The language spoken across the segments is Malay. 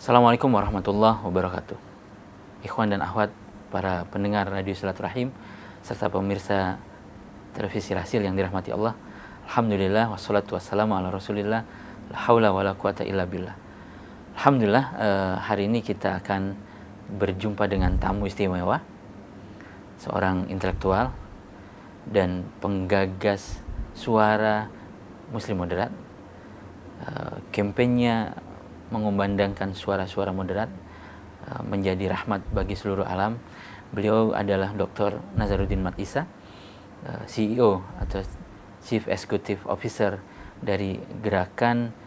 Assalamualaikum warahmatullahi wabarakatuh. Ikhwan dan akhwat, para pendengar Radio Silaturahim serta pemirsa televisi Rasil yang dirahmati Allah. Alhamdulillah wassalatu wassalamu ala Rasulillah. La haula wala quwata illa billah. Alhamdulillah, hari ini kita akan berjumpa dengan tamu istimewa, seorang intelektual dan penggagas suara Muslim moderat. Kampanye mengumandangkan suara-suara moderat menjadi rahmat bagi seluruh alam. Beliau adalah Dr. Nazaruddin Mat Isa, CEO atau Chief Executive Officer dari gerakan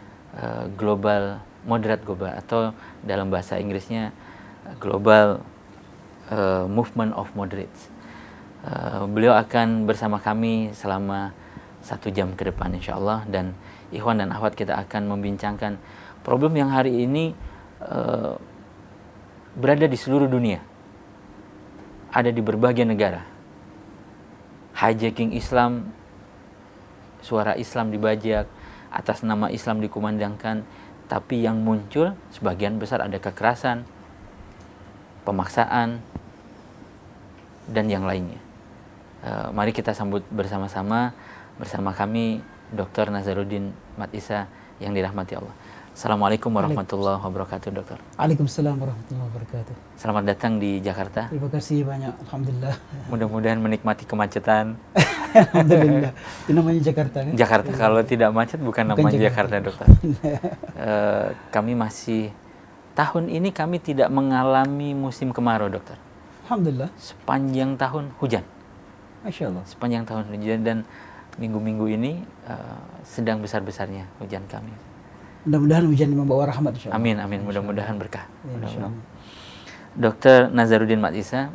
Global Moderate Global, atau dalam bahasa Inggrisnya Global Movement of Moderates. Beliau akan bersama kami selama 1 jam ke depan insyaallah, dan ikhwan dan akhwat, kita akan membincangkan problem yang hari ini berada di seluruh dunia, ada di berbagai negara. Hijacking Islam, suara Islam dibajak, atas nama Islam dikumandangkan, tapi yang muncul sebagian besar ada kekerasan, pemaksaan, dan yang lainnya. Mari kita sambut bersama-sama bersama kami Dr. Nazaruddin Mat Isa yang dirahmati Allah. Assalamualaikum warahmatullahi wabarakatuh, Dokter. Waalaikumsalam warahmatullahi wabarakatuh. Selamat datang di Jakarta. Terima kasih banyak, alhamdulillah. Mudah-mudahan menikmati kemacetan. Alhamdulillah. Itu namanya Jakarta kan? Jakarta, kalau tidak macet bukan namanya Jakarta, Dokter. Kami masih, tahun ini kami tidak mengalami musim kemarau, Dokter. Alhamdulillah. Sepanjang tahun hujan. Masya Allah. Sepanjang tahun hujan, dan minggu-minggu ini sedang besar-besarnya hujan kami. Mudah-mudahan hujan membawa rahmat, insyaallah. Amin, amin. Mudah-mudahan berkah. Ya, insyaallah. Dr. Nazaruddin Mat Isa,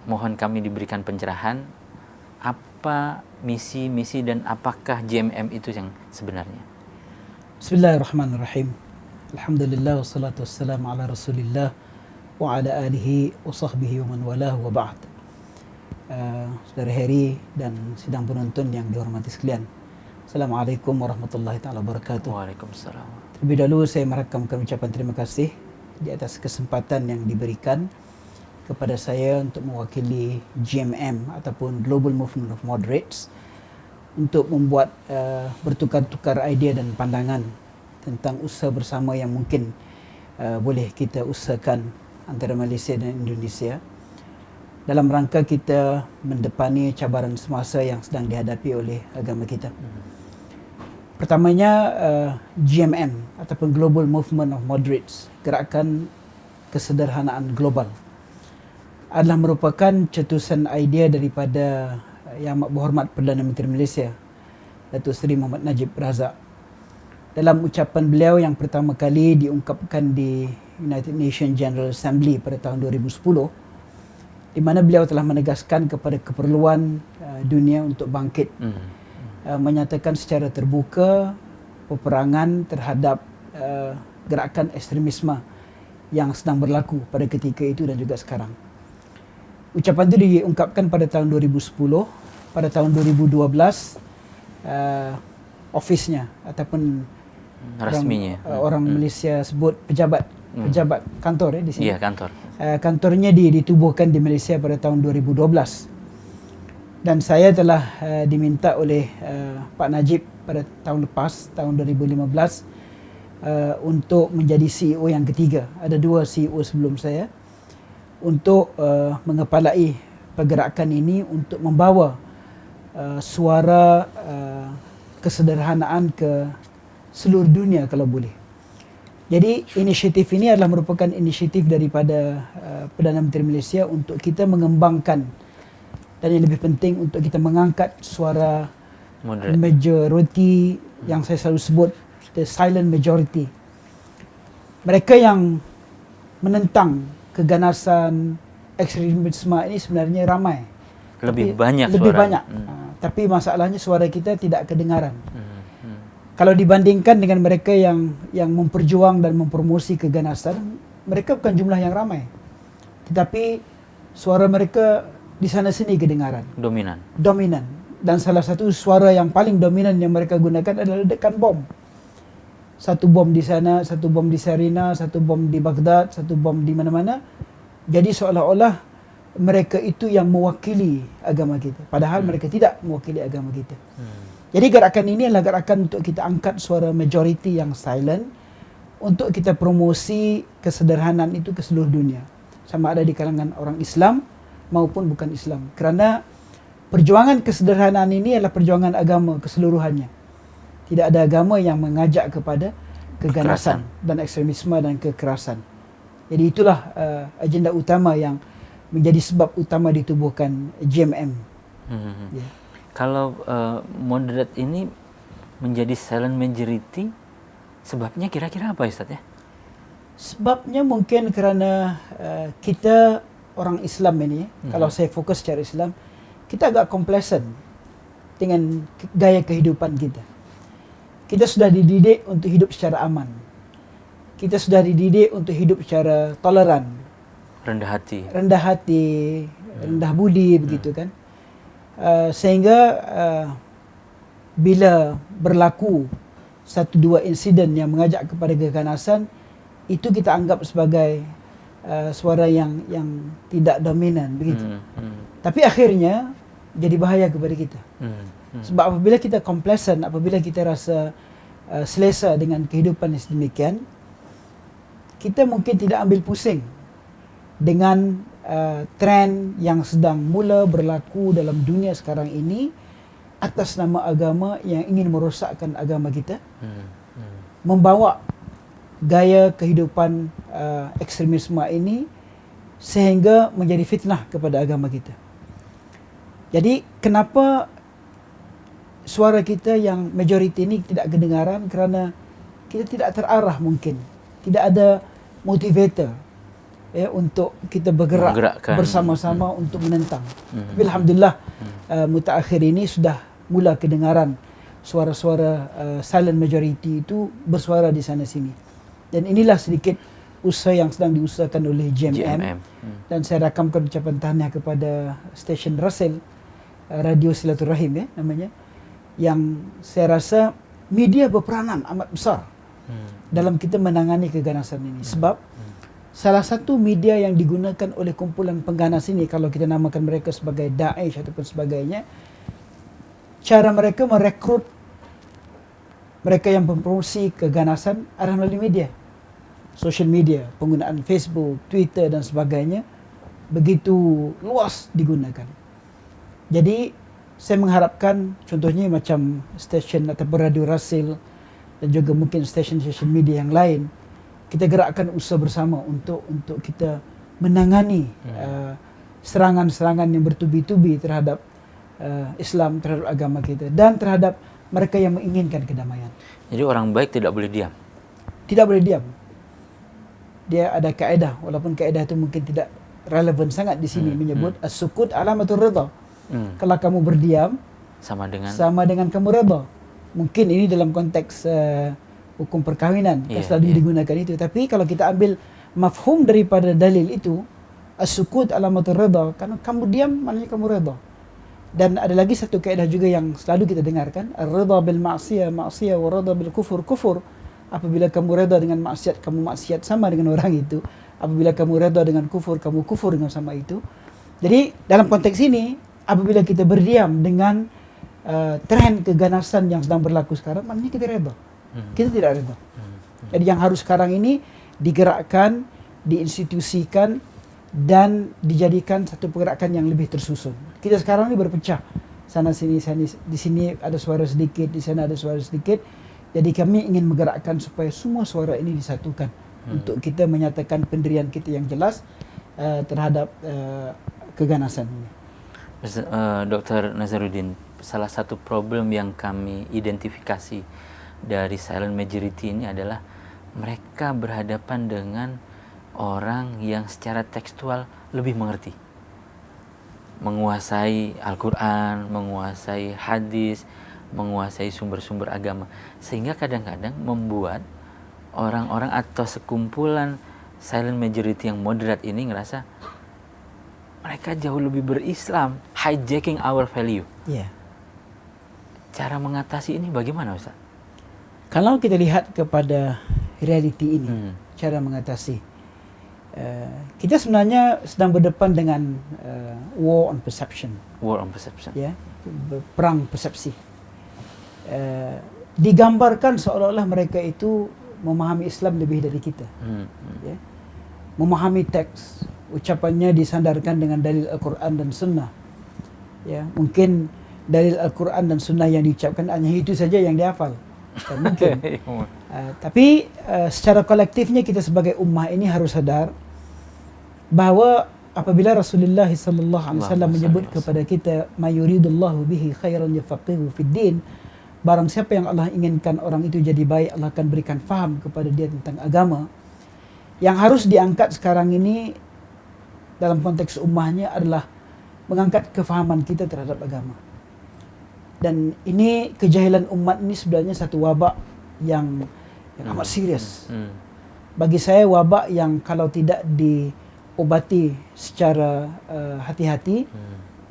mohon kami diberikan pencerahan, apa misi-misi dan apakah JMM itu yang sebenarnya? Bismillahirrahmanirrahim. Alhamdulillah wassalatu wassalamu ala Rasulillah wa ala alihi wa sahbihi wa man walah wa ba'd. Saudara Heri dan sidang penonton yang dihormati sekalian, Assalamualaikum warahmatullahi ta'ala wabarakatuh. Waalaikumsalam. Terlebih dahulu saya merakamkan ucapan terima kasih di atas kesempatan yang diberikan kepada saya untuk mewakili GMM ataupun Global Movement of Moderates untuk membuat bertukar-tukar idea dan pandangan tentang usaha bersama yang mungkin boleh kita usahakan antara Malaysia dan Indonesia dalam rangka kita mendepani cabaran semasa yang sedang dihadapi oleh agama kita. Pertamanya, GMM ataupun Global Movement of Moderates, gerakan kesederhanaan global, adalah merupakan cetusan idea daripada Yang Amat Berhormat Perdana Menteri Malaysia, Datuk Seri Muhammad Najib Razak. Dalam ucapan beliau yang pertama kali diungkapkan di United Nations General Assembly pada tahun 2010, di mana beliau telah menegaskan kepada keperluan dunia untuk bangkit, menyatakan secara terbuka peperangan terhadap gerakan ekstremisme yang sedang berlaku pada ketika itu dan juga sekarang. Ucapan itu diungkapkan pada tahun 2010. Pada tahun 2012 ofisnya ataupun Resminya orang Malaysia sebut pejabat kantor di sini. Iya, kantor. Kantornya ditubuhkan di Malaysia pada tahun 2012. Dan saya telah diminta oleh Pak Najib pada tahun lepas, tahun 2015, untuk menjadi CEO yang ketiga. Ada 2 CEO sebelum saya, untuk mengepalai pergerakan ini untuk membawa suara kesederhanaan ke seluruh dunia kalau boleh. Jadi inisiatif ini adalah merupakan inisiatif daripada Perdana Menteri Malaysia untuk kita mengembangkan, dan yang lebih penting untuk kita mengangkat suara majority yang saya selalu sebut the silent majority. Mereka yang menentang keganasan ekstremisme ini sebenarnya ramai. Lebih banyak. Tapi masalahnya suara kita tidak kedengaran. Kalau dibandingkan dengan mereka yang memperjuang dan mempromosi keganasan, mereka bukan jumlah yang ramai, tetapi suara mereka di sana sini kedengaran. Dominan. Dan salah satu suara yang paling dominan yang mereka gunakan adalah ledakan bom. Satu bom di sana, satu bom di Sarina, satu bom di Baghdad, satu bom di mana-mana. Jadi seolah-olah mereka itu yang mewakili agama kita. Padahal mereka tidak mewakili agama kita. Jadi gerakan ini adalah gerakan untuk kita angkat suara majority yang silent, untuk kita promosi kesederhanaan itu ke seluruh dunia. Sama ada di kalangan orang Islam maupun bukan Islam. Kerana perjuangan kesederhanaan ini adalah perjuangan agama keseluruhannya. Tidak ada agama yang mengajak kepada keganasan dan ekstremisme dan kekerasan. Jadi itulah agenda utama yang menjadi sebab utama ditubuhkan GMM. Ya. Kalau moderat ini menjadi silent majority, sebabnya kira-kira apa Ustaz ya? Sebabnya mungkin kerana kita orang Islam ini, kalau saya fokus secara Islam, kita agak complacent dengan gaya kehidupan kita. Kita sudah dididik untuk hidup secara aman. Kita sudah dididik untuk hidup secara toleran. Rendah hati, rendah budi, begitu kan. Sehingga bila berlaku satu dua insiden yang mengajak kepada keganasan, itu kita anggap sebagai suara yang tidak dominan, begitu. Tapi akhirnya jadi bahaya kepada kita. Sebab apabila kita complacent, apabila kita rasa selesa dengan kehidupan yang sedemikian, kita mungkin tidak ambil pusing dengan trend yang sedang mula berlaku dalam dunia sekarang ini atas nama agama yang ingin merosakkan agama kita, membawa gaya kehidupan ekstremisme ini sehingga menjadi fitnah kepada agama kita. Jadi kenapa suara kita yang majoriti ini tidak kedengaran? Kerana kita tidak terarah mungkin. Tidak ada motivator untuk kita bergerak bersama-sama untuk menentang. Tapi alhamdulillah mutaakhir ini sudah mula kedengaran suara-suara silent majority itu bersuara di sana sini. Dan inilah sedikit usaha yang sedang diusahakan oleh GMM. Dan saya rakamkan ucapan tahniah kepada stesen Russell, Radio Silaturahim namanya, yang saya rasa media berperanan amat besar dalam kita menangani keganasan ini. Sebab salah satu media yang digunakan oleh kumpulan pengganas ini, kalau kita namakan mereka sebagai Daesh ataupun sebagainya, cara mereka merekrut mereka yang mempromosi keganasan adalah melalui media, social media, penggunaan Facebook, Twitter dan sebagainya begitu luas digunakan. Jadi saya mengharapkan contohnya macam stesen atau Radio Russell dan juga mungkin stesen-stesen media yang lain, kita gerakkan usaha bersama untuk kita menangani serangan-serangan yang bertubi-tubi terhadap Islam, terhadap agama kita dan terhadap mereka yang menginginkan kedamaian. Jadi orang baik tidak boleh diam. Tidak boleh diam. Dia ada kaedah, walaupun kaedah itu mungkin tidak relevan sangat di sini, menyebut as-sukut alamatul ridha. Kalau kamu berdiam sama dengan kamu redha. Mungkin ini dalam konteks hukum perkahwinan selalu digunakan itu. Tapi kalau kita ambil mafhum daripada dalil itu, as-sukut alamatul ridha, karena kamu diam maknanya kamu redha. Dan ada lagi satu kaedah juga yang selalu kita dengarkan, ar-ridha bil ma'siyah ma'siyah wa ridha bil kufur kufur. Apabila kamu redha dengan maksiat, kamu maksiat sama dengan orang itu. Apabila kamu redha dengan kufur, kamu kufur dengan sama itu. Jadi dalam konteks ini, apabila kita berdiam dengan tren keganasan yang sedang berlaku sekarang, maknanya kita redha. Kita tidak redha. Jadi yang harus sekarang ini digerakkan, diinstitusikan dan dijadikan satu pergerakan yang lebih tersusun. Kita sekarang ini berpecah. Sana sini, di sini ada suara sedikit, di sana ada suara sedikit. Jadi kami ingin menggerakkan supaya semua suara ini disatukan untuk kita menyatakan pendirian kita yang jelas terhadap keganasan ini. Dr. Nazaruddin, salah satu problem yang kami identifikasi dari silent majority ini adalah mereka berhadapan dengan orang yang secara tekstual lebih mengerti, menguasai Al-Quran, menguasai hadis, menguasai sumber-sumber agama, sehingga kadang-kadang membuat orang-orang atau sekumpulan silent majority yang moderat ini ngerasa mereka jauh lebih berislam, hijacking our value. Yeah. Cara mengatasi ini bagaimana, Ustaz? Kalau kita lihat kepada realiti ini, cara mengatasi, kita sebenarnya sedang berdepan dengan war on perception. War on perception. Ya, perang persepsi. Digambarkan seolah-olah mereka itu memahami Islam lebih dari kita. Ya. Memahami teks, ucapannya disandarkan dengan dalil Al-Quran dan Sunnah. Ya, mungkin dalil Al-Quran dan Sunnah yang diucapkan hanya itu saja yang dihafal. Tak mungkin. Tapi secara kolektifnya kita sebagai ummah ini harus sadar bahawa apabila Rasulullah SAW menyebut kepada kita, "Mayuridullahu bihi khairan yafaqihu fid din." Barang siapa yang Allah inginkan orang itu jadi baik, Allah akan berikan faham kepada dia tentang agama. Yang harus diangkat sekarang ini dalam konteks ummahnya adalah mengangkat kefahaman kita terhadap agama. Dan ini kejahilan umat ini sebenarnya satu wabak yang amat serius. Bagi saya wabak yang kalau tidak diobati secara hati-hati,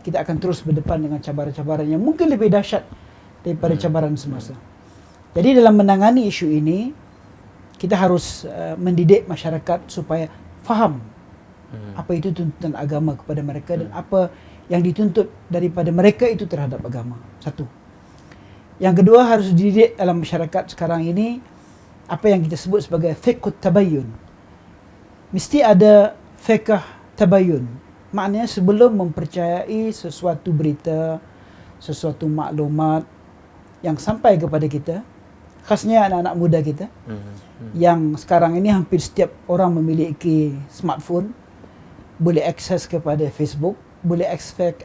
kita akan terus berdepan dengan cabaran-cabaran yang mungkin lebih dahsyat daripada cabaran semasa. Jadi dalam menangani isu ini, kita harus mendidik masyarakat supaya faham apa itu tuntutan agama kepada mereka dan apa yang dituntut daripada mereka itu terhadap agama. Satu. Yang kedua, harus dididik dalam masyarakat sekarang ini apa yang kita sebut sebagai fiqhut tabayyun. Mesti ada fiqh tabayyun. Maknanya sebelum mempercayai sesuatu berita, sesuatu maklumat yang sampai kepada kita, khasnya anak-anak muda kita, yang sekarang ini hampir setiap orang memiliki smartphone, boleh akses kepada Facebook, boleh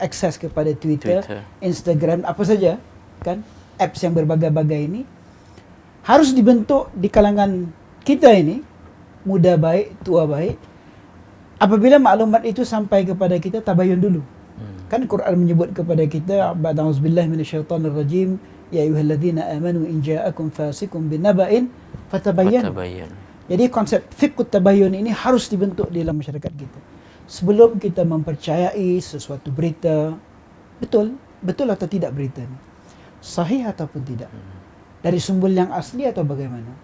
akses kepada Twitter, Instagram, apa saja, kan, apps yang berbagai-bagai ini harus dibentuk di kalangan kita ini, muda baik, tua baik. Apabila maklumat itu sampai kepada kita, tabayun dulu. Kan Quran menyebut kepada kita, "A'udzubillahi minasyaitonirrajim, ya ayyuhalladzina amanu in ja'akum fasiqun binaba'in fatabayyanu." Jadi konsep fiqhut tabayyun ini harus dibentuk di dalam masyarakat kita. Sebelum kita mempercayai sesuatu berita, betul atau tidak berita ini, sahih ataupun tidak, dari sumber yang asli atau bagaimana.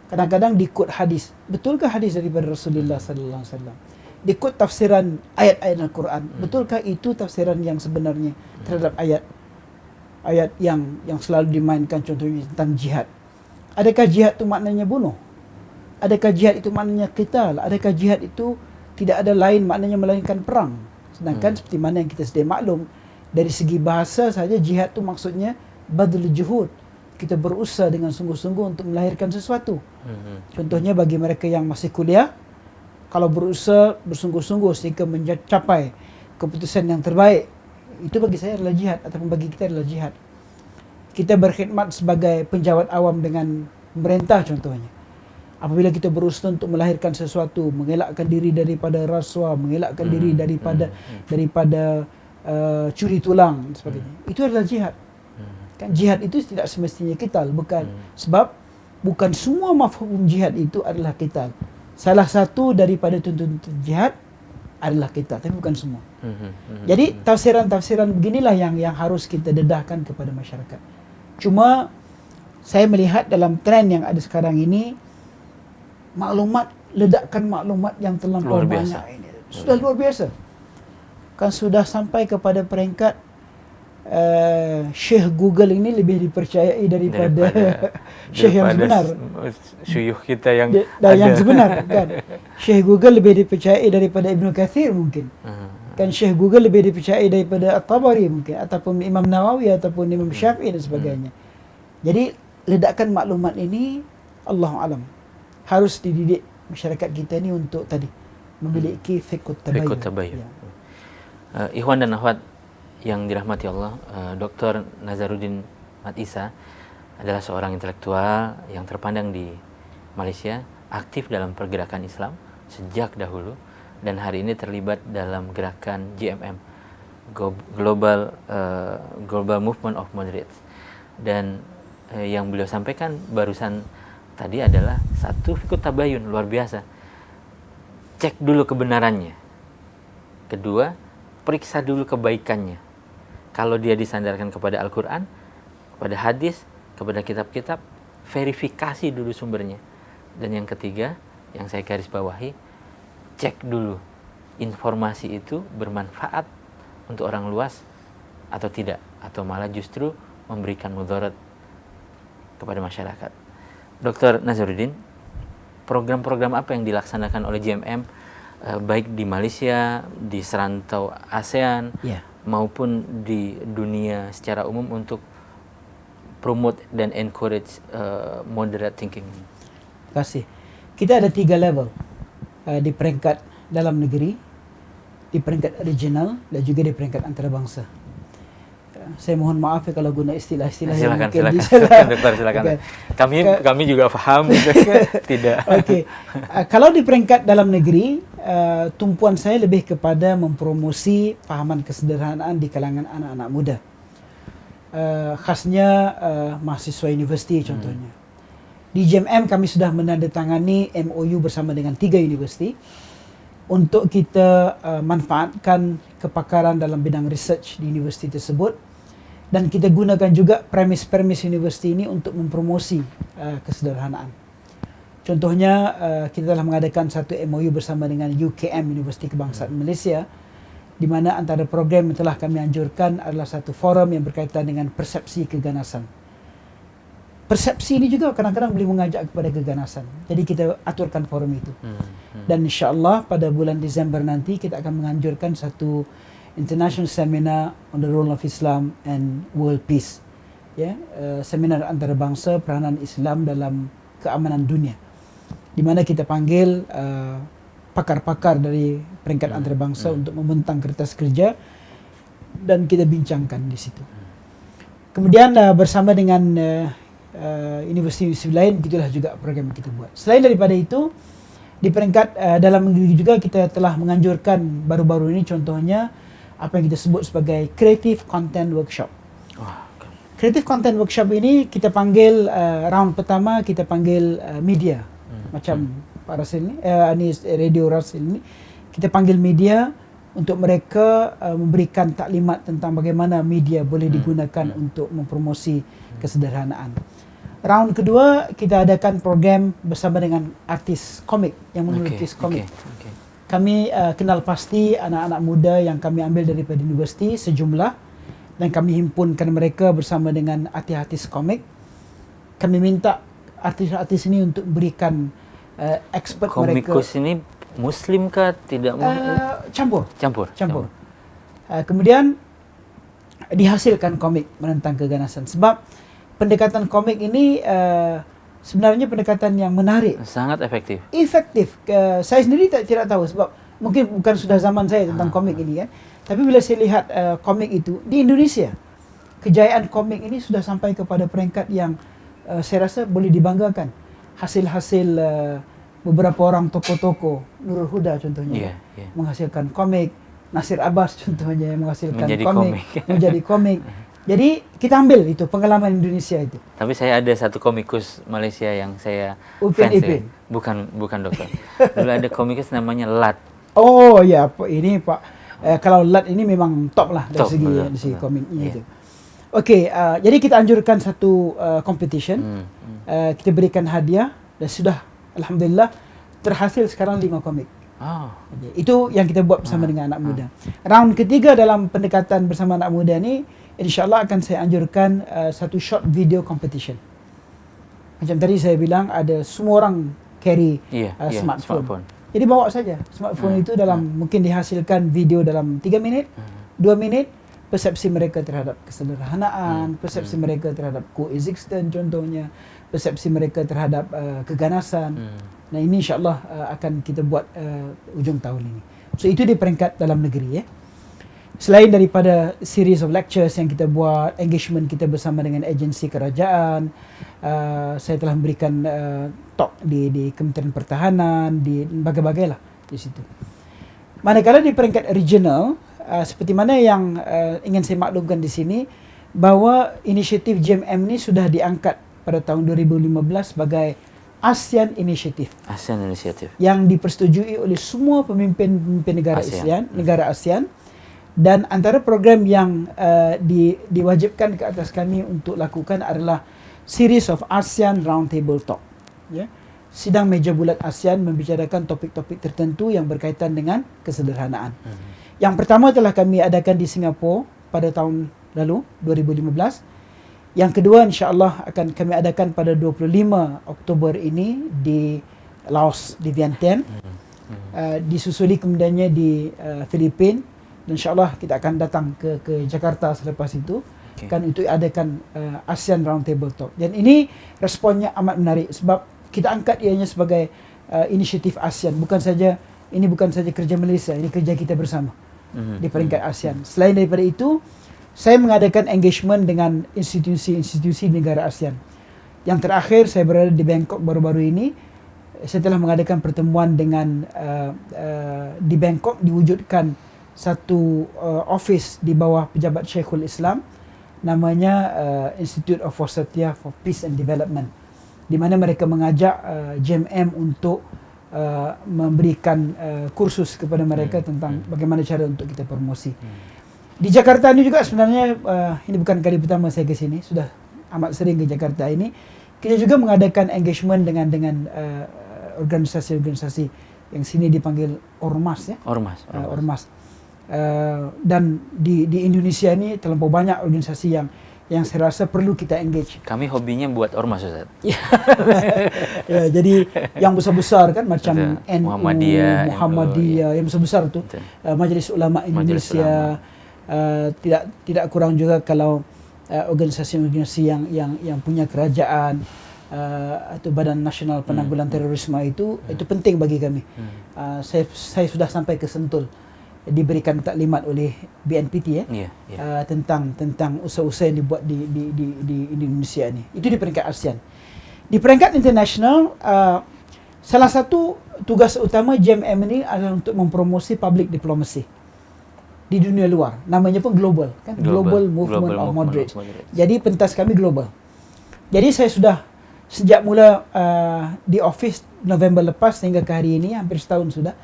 Kadang-kadang dikut hadis, betulkah hadis daripada Rasulullah sallallahu alaihi wasallam? Dikut tafsiran ayat-ayat Al-Quran, betulkah itu tafsiran yang sebenarnya terhadap ayat yang selalu dimainkan, contohnya tentang jihad. Adakah jihad itu maknanya bunuh? Adakah jihad itu maknanya qital? Adakah jihad itu tidak ada lain maknanya melainkan perang? Sedangkan seperti mana yang kita sedia maklum, dari segi bahasa saja jihad itu maksudnya badlul juhud. Kita berusaha dengan sungguh-sungguh untuk melahirkan sesuatu. Contohnya bagi mereka yang masih kuliah, kalau berusaha bersungguh-sungguh sehingga mencapai keputusan yang terbaik, itu bagi saya adalah jihad, ataupun bagi kita adalah jihad. Kita berkhidmat sebagai penjawat awam dengan pemerintah contohnya. Apabila kita berusaha untuk melahirkan sesuatu, mengelakkan diri daripada rasuah, mengelakkan diri daripada curi tulang dan sebagainya, itu adalah jihad. Kan jihad itu tidak semestinya qital, bukan. Sebab bukan semua mafhum jihad itu adalah qital. Salah satu daripada tuntutan jihad adalah qital, tapi bukan semua. Jadi tafsiran-tafsiran beginilah yang harus kita dedahkan kepada masyarakat. Cuma saya melihat dalam tren yang ada sekarang ini, ledakan maklumat yang terlampau banyak ini sudah luar biasa. Kan sudah sampai kepada peringkat Syekh Google ini lebih dipercayai daripada Syekh yang sebenar. Syuyuh kita yang yang sebenar, kan. Syekh Google lebih dipercayai daripada Ibnu Katsir mungkin. Kan Syekh Google lebih dipercayai daripada At-Tabari mungkin, ataupun Imam Nawawi, ataupun Imam Syafi'i dan sebagainya. Jadi ledakan maklumat ini, Allahu a'lam, harus dididik masyarakat kita ni untuk tadi memiliki fiqhut tabayyun. Ikhwan dan akhwat yang dirahmati Allah, Dr. Nazaruddin Mat Isa adalah seorang intelektual yang terpandang di Malaysia, aktif dalam pergerakan Islam sejak dahulu, dan hari ini terlibat dalam gerakan GMM, Global Movement of Moderates. Dan yang beliau sampaikan barusan tadi adalah satu fiqhut tabayyun luar biasa. Cek dulu kebenarannya. Kedua, periksa dulu kebaikannya. Kalau dia disandarkan kepada Al-Quran, kepada hadis, kepada kitab-kitab, verifikasi dulu sumbernya. Dan yang ketiga, yang saya garis bawahi, cek dulu informasi itu bermanfaat untuk orang luas atau tidak, atau malah justru memberikan mudarat kepada masyarakat. Dr. Nazaruddin, program-program apa yang dilaksanakan oleh JMM baik di Malaysia, di serantau ASEAN, maupun di dunia secara umum untuk promote dan encourage moderate thinking? Terima kasih. Kita ada 3 level di peringkat dalam negeri, di peringkat regional, dan juga di peringkat antarabangsa. Saya mohon maaf ya kalau guna istilah-istilah yang mungkin silakan dokter, silakan. Okay. Kami juga paham. Tidak. Okey. Kalau di peringkat dalam negeri, tumpuan saya lebih kepada mempromosi pahaman kesederhanaan di kalangan anak-anak muda. Khasnya mahasiswa universiti contohnya. Di JMM kami sudah menandatangani MOU bersama dengan 3 universiti untuk kita manfaatkan kepakaran dalam bidang research di universiti tersebut, dan kita gunakan juga premis-premis universiti ini untuk mempromosi kesederhanaan. Contohnya kita telah mengadakan satu MOU bersama dengan UKM, Universiti Kebangsaan Malaysia, di mana antara program yang telah kami anjurkan adalah satu forum yang berkaitan dengan persepsi keganasan. Persepsi ini juga kadang-kadang boleh mengajak kepada keganasan. Jadi kita aturkan forum itu. Dan insya-Allah pada bulan Disember nanti kita akan menganjurkan satu International Seminar on the Role of Islam and World Peace. Seminar antarabangsa peranan Islam dalam keamanan dunia. Di mana kita panggil pakar-pakar dari peringkat antarabangsa untuk membentang kertas kerja dan kita bincangkan di situ. Kemudian bersama dengan universiti-universiti lain, begitulah juga program yang kita buat. Selain daripada itu, di peringkat dalam negeri juga kita telah menganjurkan baru-baru ini contohnya apa yang kita sebut sebagai Creative Content Workshop. Creative Content Workshop ini kita panggil round pertama, kita panggil media. Macam Pak Rasil ni, Radio Rasil ni, kita panggil media untuk mereka memberikan taklimat tentang bagaimana media boleh digunakan untuk mempromosi kesederhanaan. Round kedua kita adakan program bersama dengan artis komik yang melukis komik. Kami kenal pasti anak-anak muda yang kami ambil daripada universiti sejumlah, dan kami himpunkan mereka bersama dengan artis-artis komik. Kami minta artis-artis ini untuk berikan expert mereka. Komikus ini Muslim kah? Tidak Campur. Campur. Kemudian dihasilkan komik menentang keganasan. Sebab pendekatan komik ini sebenarnya pendekatan yang menarik. Sangat efektif. Saya sendiri tidak tahu sebab mungkin bukan sudah zaman saya tentang komik ini kan. Tapi bila saya lihat komik itu di Indonesia, kejayaan komik ini sudah sampai kepada peringkat yang saya rasa boleh dibanggakan. Hasil-hasil beberapa orang tokoh-tokoh, Nurul Huda contohnya, menghasilkan komik. Nasir Abbas contohnya menghasilkan menjadi komik. Jadi kita ambil itu pengalaman Indonesia itu. Tapi saya ada satu komikus Malaysia yang saya Upin fans. Ipin. Bukan dokter. Dulu ada komikus namanya Lat. Oh ya, ini Pak. Kalau Lat ini memang top lah dari segi komiknya itu. Okey, jadi kita anjurkan satu competition. Kita berikan hadiah dan sudah alhamdulillah terhasil sekarang 5 komik. Itu yang kita buat bersama dengan anak muda. Round ketiga dalam pendekatan bersama anak muda ni, InsyaAllah akan saya anjurkan satu short video competition. Macam tadi saya bilang ada semua orang carry smartphone. Jadi bawa saja smartphone itu dalam mungkin dihasilkan video dalam 3 minit, 2 minit, persepsi mereka terhadap kesederhanaan, persepsi mereka terhadap coexistence contohnya, persepsi mereka terhadap keganasan. Nah ini insyaAllah akan kita buat ujung tahun ini. So itu di peringkat dalam negeri ya. Selain daripada series of lectures yang kita buat, engagement kita bersama dengan agensi kerajaan, saya telah memberikan talk di Kementerian Pertahanan, di bagai-bagai lah di situ. Manakala di peringkat regional, seperti mana yang ingin saya maklumkan di sini, bahawa inisiatif JMM ini sudah diangkat pada tahun 2015 sebagai ASEAN Initiative. ASEAN Initiative. Yang dipersetujui oleh semua pemimpin negara ASEAN, negara ASEAN. Dan antara program yang diwajibkan ke atas kami untuk lakukan adalah series of ASEAN Roundtable Talk. Ya. Sidang meja bulat ASEAN membicarakan topik-topik tertentu yang berkaitan dengan kesederhanaan. Yang pertama telah kami adakan di Singapura pada tahun lalu, 2015. Yang kedua insya-Allah akan kami adakan pada 25 Oktober ini di Laos, di Vientiane. Disusuli kemudiannya di Filipina. Dan insya-Allah kita akan datang ke Jakarta selepas itu. Kan untuk adakan ASEAN Roundtable Talk. Dan ini responnya amat menarik sebab kita angkat ianya sebagai inisiatif ASEAN. Ini bukan saja kerja Malaysia, ini kerja kita bersama di peringkat ASEAN. Selain daripada itu, saya mengadakan engagement dengan institusi-institusi negara ASEAN. Yang terakhir saya berada di Bangkok baru-baru ini. Saya telah mengadakan pertemuan dengan di Bangkok diwujudkan satu office di bawah pejabat Syekhul Islam, namanya Institute of Wasatiyah for Peace and Development, di mana mereka mengajak JMM untuk memberikan kursus kepada mereka tentang bagaimana cara untuk kita promosi. Di Jakarta ini juga sebenarnya ini bukan kali pertama saya ke sini, sudah amat sering ke Jakarta ini. Kita juga mengadakan engagement dengan organisasi-organisasi yang sini dipanggil Ormas ya. Ormas. Dan di Indonesia ini terlampau banyak organisasi yang saya rasa perlu kita engage. Kami hobinya buat ormas, Ustaz. Ya, jadi yang besar-besar kan macam NU, Muhammadiyah, yang besar-besar tu, Majlis Ulama Indonesia, tidak kurang juga kalau organisasi-organisasi yang punya kerajaan atau Badan Nasional Penanggulangan Terorisme itu penting bagi kami. Saya sudah sampai ke Sentul, diberikan taklimat oleh BNPT tentang usaha-usaha yang dibuat di Indonesia ni. Itu di peringkat ASEAN. Di peringkat international, salah satu tugas utama JMM ini adalah untuk mempromosi public diplomacy di dunia luar. Namanya pun global, kan? Global Movement of Moderates. Jadi pentas kami global. Jadi saya sudah sejak mula di office November lepas hingga ke hari ini, hampir setahun sudah,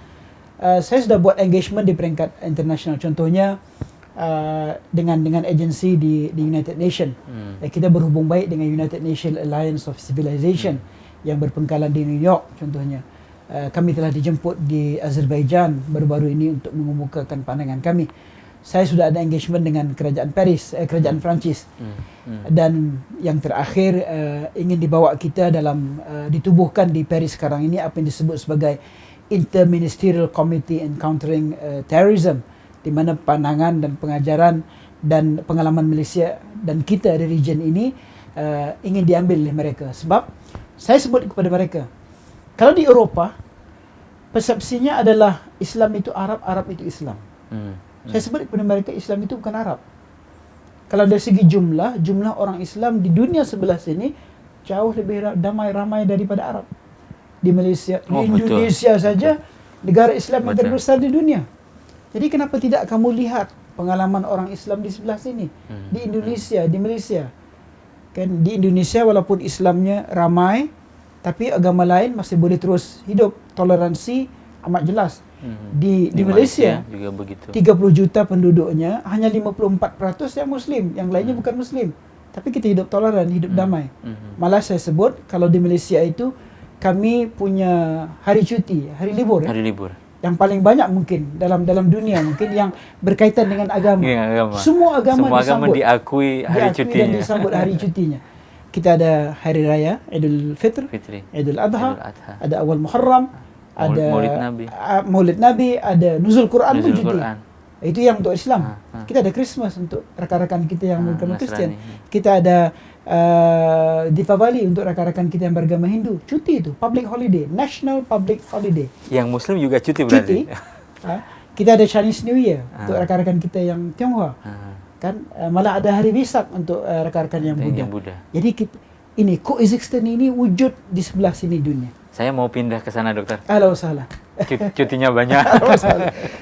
saya sudah buat engagement di peringkat international. Contohnya dengan agensi di United Nations. Kita berhubung baik dengan United Nations Alliance of Civilization yang berpengkalan di New York contohnya. Kami telah dijemput di Azerbaijan baru-baru ini untuk mengemukakan pandangan kami. Saya sudah ada engagement dengan kerajaan kerajaan Perancis. Dan yang terakhir ingin dibawa kita dalam ditubuhkan di Paris sekarang ini apa yang disebut sebagai Interministerial Committee Encountering Terrorism, di mana pandangan dan pengajaran dan pengalaman Malaysia dan kita di region ini ingin diambil oleh mereka. Sebab saya sebut kepada mereka, kalau di Eropah persepsinya adalah Islam itu Arab, Arab itu Islam. Saya sebut kepada mereka, Islam itu bukan Arab. Kalau dari segi jumlah orang Islam di dunia sebelah sini jauh lebih ramai daripada Arab. Di Malaysia, di Indonesia saja, negara Islam yang terbesar di dunia. Jadi kenapa tidak kamu lihat pengalaman orang Islam di sebelah sini, di Indonesia, di Malaysia? Kan di Indonesia walaupun Islamnya ramai, tapi agama lain masih boleh terus hidup, toleransi amat jelas. Di Malaysia juga begitu. 30 juta penduduknya, hanya 54% yang Muslim, yang lainnya bukan Muslim. Tapi kita hidup toleran, hidup damai. Malah saya sebut kalau di Malaysia itu kami punya hari cuti, hari libur. Yang paling banyak mungkin dalam dunia mungkin yang berkaitan dengan agama. Semua agama diakui hari cutinya. Dan disambut hari cutinya. Kita ada hari raya Idul Fitri, Idul Adha, ada awal Muharram, ada Maulid Nabi, ada Nuzul Quran pun cuti. Itu yang untuk Islam. Kita ada Christmas untuk rakan-rakan kita yang beragama Kristian. Kita ada Deepavali untuk rakan-rakan kita yang beragama Hindu. Cuti itu, public holiday, national public holiday. Yang Muslim juga cuti berarti. Kita ada Chinese New Year untuk rakan-rakan kita yang Tionghoa. Kan malah ada hari Wesak untuk rakan-rakan yang Buddha. Jadi ini coexistence ini wujud di sebelah sini dunia. Saya mau pindah ke sana, dokter. Halo, salah. Cutinya banyak.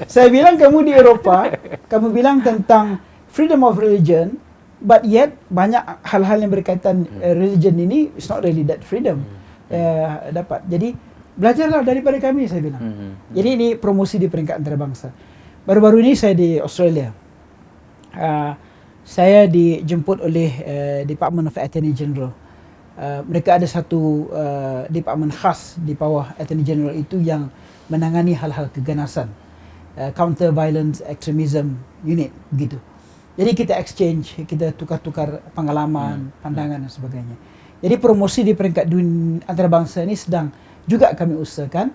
Saya bilang kamu di Eropah, kamu bilang tentang freedom of religion, but yet banyak hal-hal yang berkaitan religion ini it's not really that freedom dapat. Jadi belajarlah daripada kami, saya bilang. Jadi ini promosi di peringkat antarabangsa. Baru-baru ini saya di Australia. Saya dijemput oleh Department of Attorney General mereka ada satu department khas di bawah Attorney General itu yang menangani hal-hal keganasan, counter violence extremism unit begitu. Jadi kita exchange, kita tukar-tukar pengalaman, pandangan dan sebagainya. Jadi promosi di peringkat dunia antarabangsa ini sedang juga kami usahakan.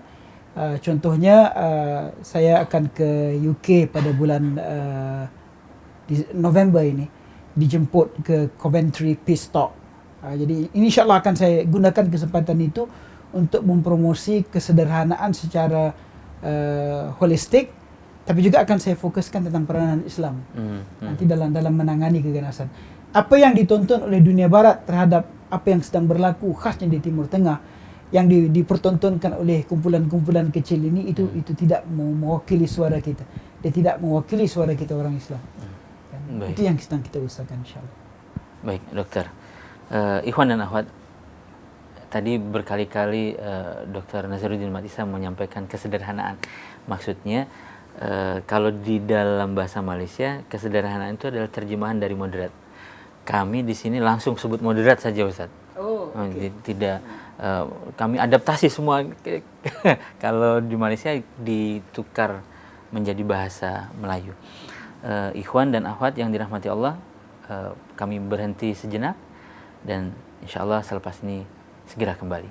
Contohnya saya akan ke UK pada bulan di November ini, dijemput ke Coventry Peace Talk. Jadi insyaAllah akan saya gunakan kesempatan itu untuk mempromosi kesederhanaan secara holistik, tapi juga akan saya fokuskan tentang peranan Islam nanti dalam menangani keganasan. Apa yang ditonton oleh dunia Barat terhadap apa yang sedang berlaku khasnya di Timur Tengah, yang dipertontonkan oleh kumpulan-kumpulan kecil ini, itu tidak mewakili suara kita. Dia tidak mewakili suara kita orang Islam. Itu yang sedang kita usahakan, insyaAllah. Baik, dokter. Ikhwan dan akhwat, tadi berkali-kali Dr. Nazaruddin Mat Isa menyampaikan kesederhanaan. Maksudnya, kalau di dalam bahasa Malaysia, kesederhanaan itu adalah terjemahan dari moderat. Kami di sini langsung sebut moderat saja, Ustaz. Okay. Tidak, kami adaptasi semua. Kalau di Malaysia ditukar menjadi bahasa Melayu. Ikhwan dan akhwat yang dirahmati Allah, kami berhenti sejenak dan insya Allah selepas ini segera kembali.